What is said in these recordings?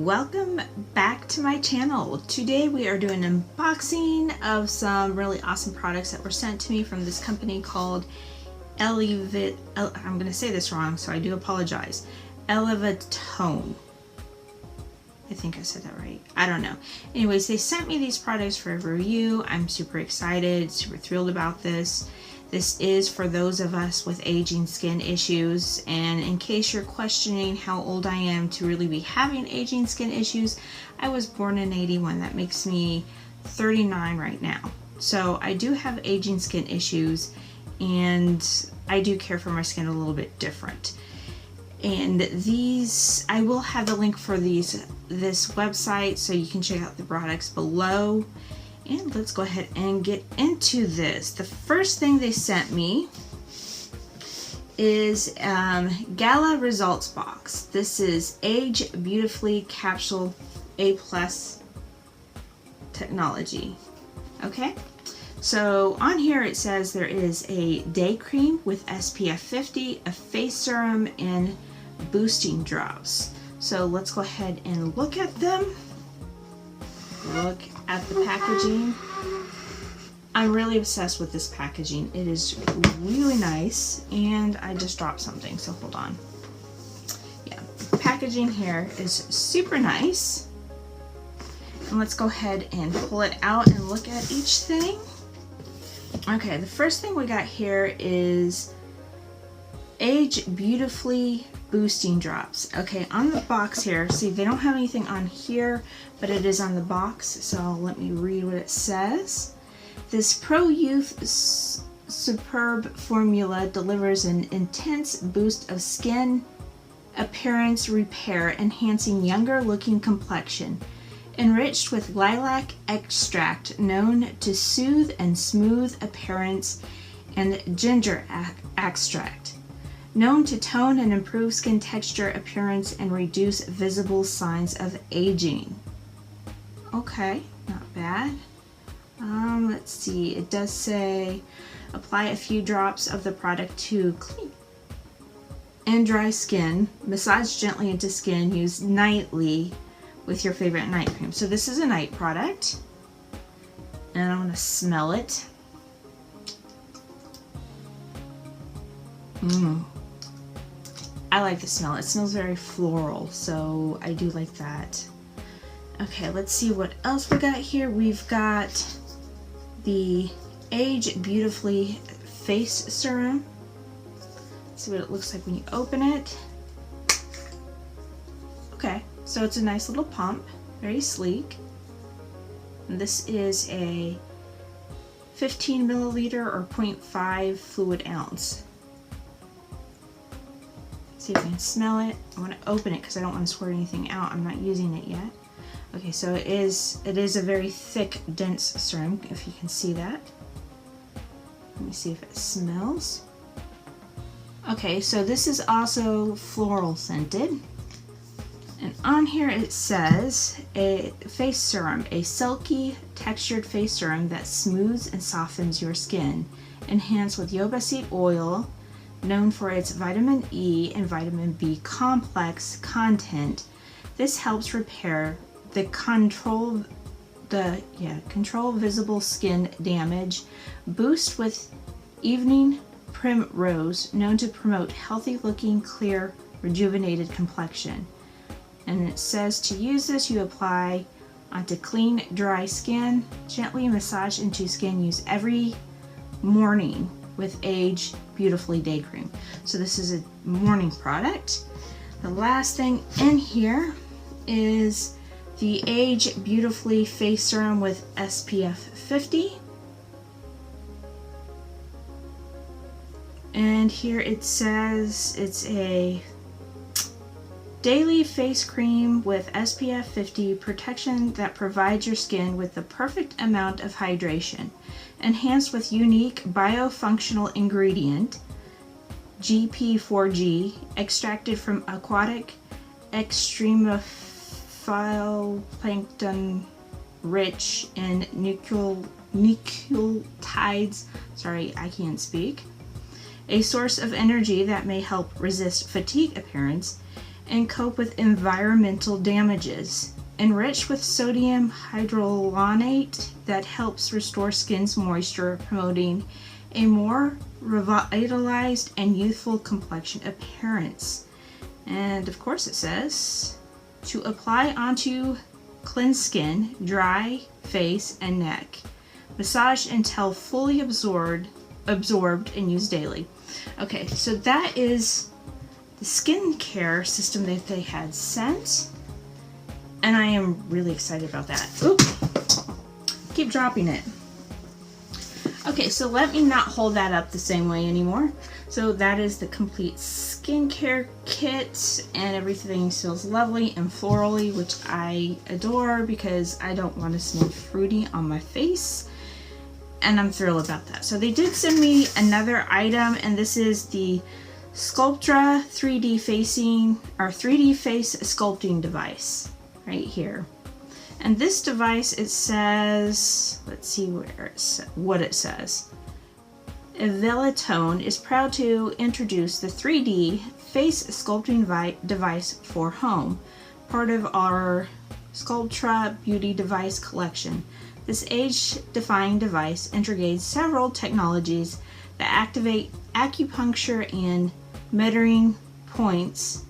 Welcome back to my channel. Today we are doing an unboxing of some really awesome products that were sent to me from this company called I'm going to say this wrong, so I do apologize. Elevatione. I think I said that right. I don't know. Anyways, they sent me these products for a review. I'm super excited, super thrilled about this. This is for those of us with aging skin issues, and in case you're questioning how old I am to really be having aging skin issues, I was born in 81. That makes me 39 right now. So I do have aging skin issues, and I do care for my skin a little bit different. And these, I will have the link for this website so you can check out the products below. And let's go ahead and get into this. The first thing they sent me is Gala Results Box. This is Age Beautifully Capsule A+ technology. Okay, so on here it says there is a day cream with SPF 50, a face serum, and boosting drops. So let's go ahead and look at them. Look at the packaging. I'm really obsessed with this packaging. It is really nice, and I just dropped something, so hold on. Yeah, the packaging here is super nice. And let's go ahead and pull it out and look at each thing. Okay, the first thing we got here is Age Beautifully Boosting Drops. Okay, on the box here, see, they don't have anything on here, but it is on the box, so let me read what it says. This Pro Youth Superb formula delivers an intense boost of skin appearance repair, enhancing younger looking complexion. Enriched with lilac extract known to soothe and smooth appearance, and ginger extract known to tone and improve skin texture, appearance, and reduce visible signs of aging. Okay, not bad. Let's see, it does say apply a few drops of the product to clean and dry skin, massage gently into skin, use nightly with your favorite night cream. So this is a night product, and I want to smell it. I like the smell. It smells very floral, so I do like that. Okay, let's see what else we got here. We've got the Age Beautifully Face Serum. Let's see what it looks like when you open it. Okay, so it's a nice little pump, very sleek. And this is a 15 milliliter or 0.5 fluid ounce. See if I can smell it. I want to open it because I don't want to squirt anything out. I'm not using it yet. Okay, so it is a very thick, dense serum, if you can see that. Let me see if it smells. Okay, so this is also floral scented. And on here it says a face serum, a silky textured face serum that smooths and softens your skin. Enhanced with jojoba seed oil, known for its vitamin E and vitamin B complex content. This helps repair control visible skin damage. Boost with evening primrose, known to promote healthy looking, clear, rejuvenated complexion. And it says to use this, you apply onto clean, dry skin, gently massage into skin, use every morning with Age Beautifully Day Cream. So this is a morning product. The last thing in here is the Age Beautifully Face Serum with SPF 50. And here it says it's a daily face cream with SPF 50 protection that provides your skin with the perfect amount of hydration. Enhanced with unique biofunctional ingredient, GP4G, extracted from aquatic extremophile plankton rich in nucleotides. Sorry, I can't speak. A source of energy that may help resist fatigue appearance. and cope with environmental damages. Enriched with sodium hyaluronate that helps restore skin's moisture, promoting a more revitalized and youthful complexion appearance. And of course it says to apply onto cleansed skin, dry face and neck. Massage until fully absorbed and used daily. Okay, so that is the skincare system that they had sent. And I am really excited about that. Oop! Keep dropping it. Okay, so let me not hold that up the same way anymore. So that is the complete skincare kit, and everything smells lovely and florally, which I adore because I don't want to smell fruity on my face. And I'm thrilled about that. So they did send me another item, and this is the Sculptra 3D face sculpting device right here. And this device, it says, let's see what it says. Elevatione is proud to introduce the 3D face sculpting device for home, part of our Sculptra beauty device collection. This age-defying device integrates several technologies that activate acupuncture and metering points,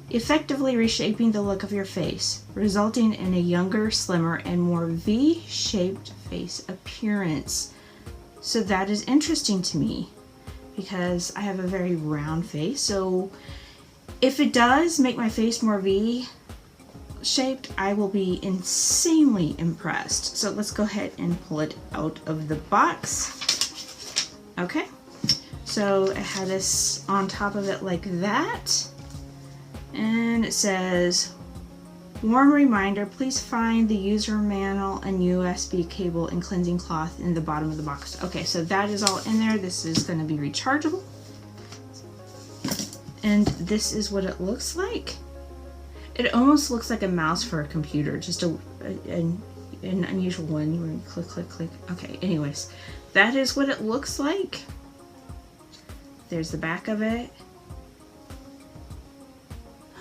effectively reshaping the look of your face, resulting in a younger, slimmer, and more V-shaped face appearance. So that is interesting to me because I have a very round face. So if it does make my face more V-shaped, I will be insanely impressed. So let's go ahead and pull it out of the box. Okay, so it had this on top of it like that. And it says, warm reminder, please find the user manual and USB cable and cleansing cloth in the bottom of the box. Okay, so that is all in there. This is going to be rechargeable. And this is what it looks like. It almost looks like a mouse for a computer, just an unusual one. You want to click, click, click. Okay, anyways, that is what it looks like. There's the back of it.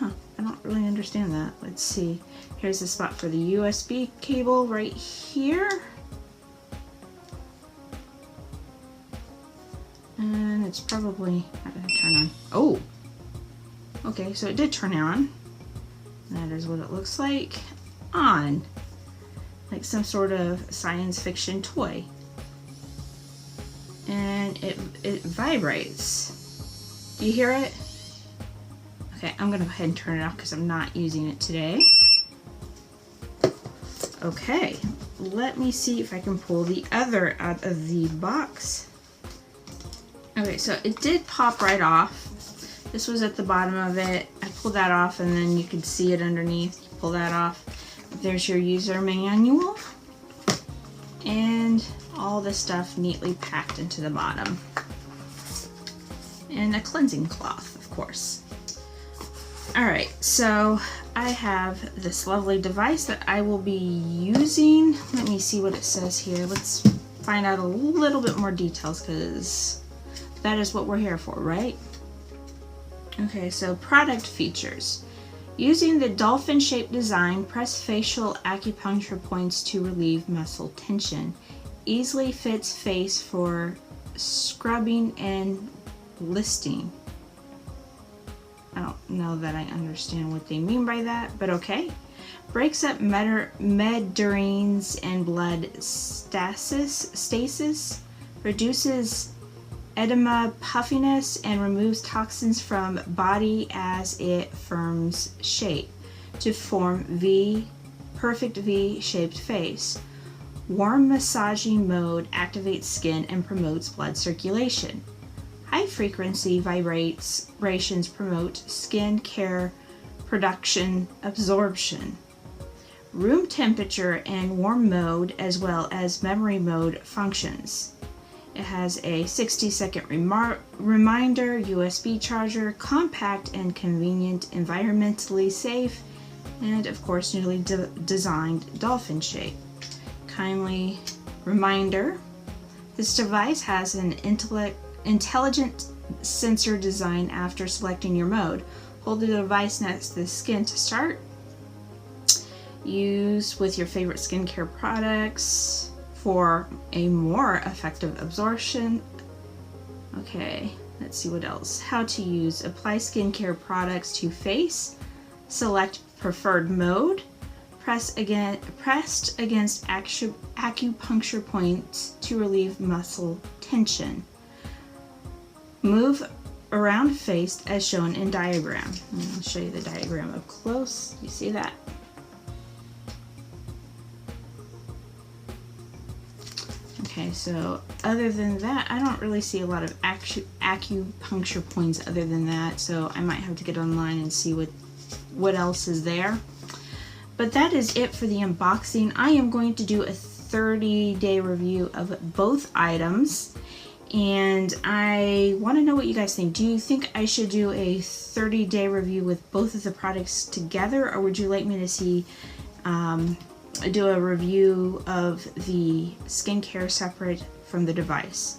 I don't really understand that. Let's see. Here's the spot for the USB cable right here. And it's probably not going to turn on. Oh! Okay, so it did turn on. That is what it looks like on. Like some sort of science fiction toy. And it vibrates. Do you hear it? Okay, I'm gonna go ahead and turn it off because I'm not using it today. Okay, let me see if I can pull the other out of the box. Okay, so it did pop right off. This was at the bottom of it. I pulled that off and then you can see it underneath. You pull that off. There's your user manual. And all the stuff neatly packed into the bottom. And a cleansing cloth, of course. Alright, so I have this lovely device that I will be using. Let me see what it says here. Let's find out a little bit more details because that is what we're here for, right? Okay, so product features. Using the dolphin-shaped design, press facial acupuncture points to relieve muscle tension. Easily fits face for scrubbing and listing. I don't know that I understand what they mean by that, but okay. Breaks up medarines and blood stasis, reduces edema, puffiness, and removes toxins from body as it firms shape to form perfect V-shaped face. Warm massaging mode activates skin and promotes blood circulation. High frequency vibrations promote skin care production absorption. Room temperature and warm mode as well as memory mode functions. It has a 60-second reminder, USB charger, compact and convenient, environmentally safe, and of course newly designed dolphin shape. Kindly reminder, this device has an intelligent sensor design. After selecting your mode, Hold the device next to the skin to start. Use with your favorite skincare products for a more effective absorption. Okay, let's see what else. How to use. Apply skincare products to face. Select preferred mode. Pressed against acupuncture points to relieve muscle tension. Move around face as shown in diagram. I'll show you the diagram up close. You see that? Okay, so other than that, I don't really see a lot of acupuncture points other than that, so I might have to get online and see what else is there. But that is it for the unboxing. I am going to do a 30-day review of both items, and I want to know what you guys think. Do you think I should do a 30-day review with both of the products together, or would you like me to see do a review of the skincare separate from the device?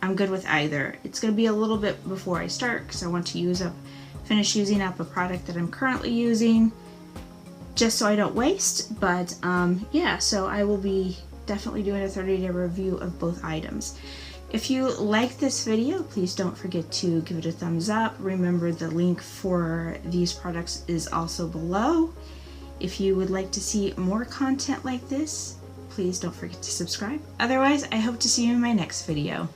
I'm good with either. It's going to be a little bit before I start because I want to finish using up a product that I'm currently using, just so I don't waste. But yeah, so I will be definitely doing a 30-day review of both items. If you like this video, please don't forget to give it a thumbs up. Remember, the link for these products is also below. If you would like to see more content like this, please don't forget to subscribe. Otherwise, I hope to see you in my next video.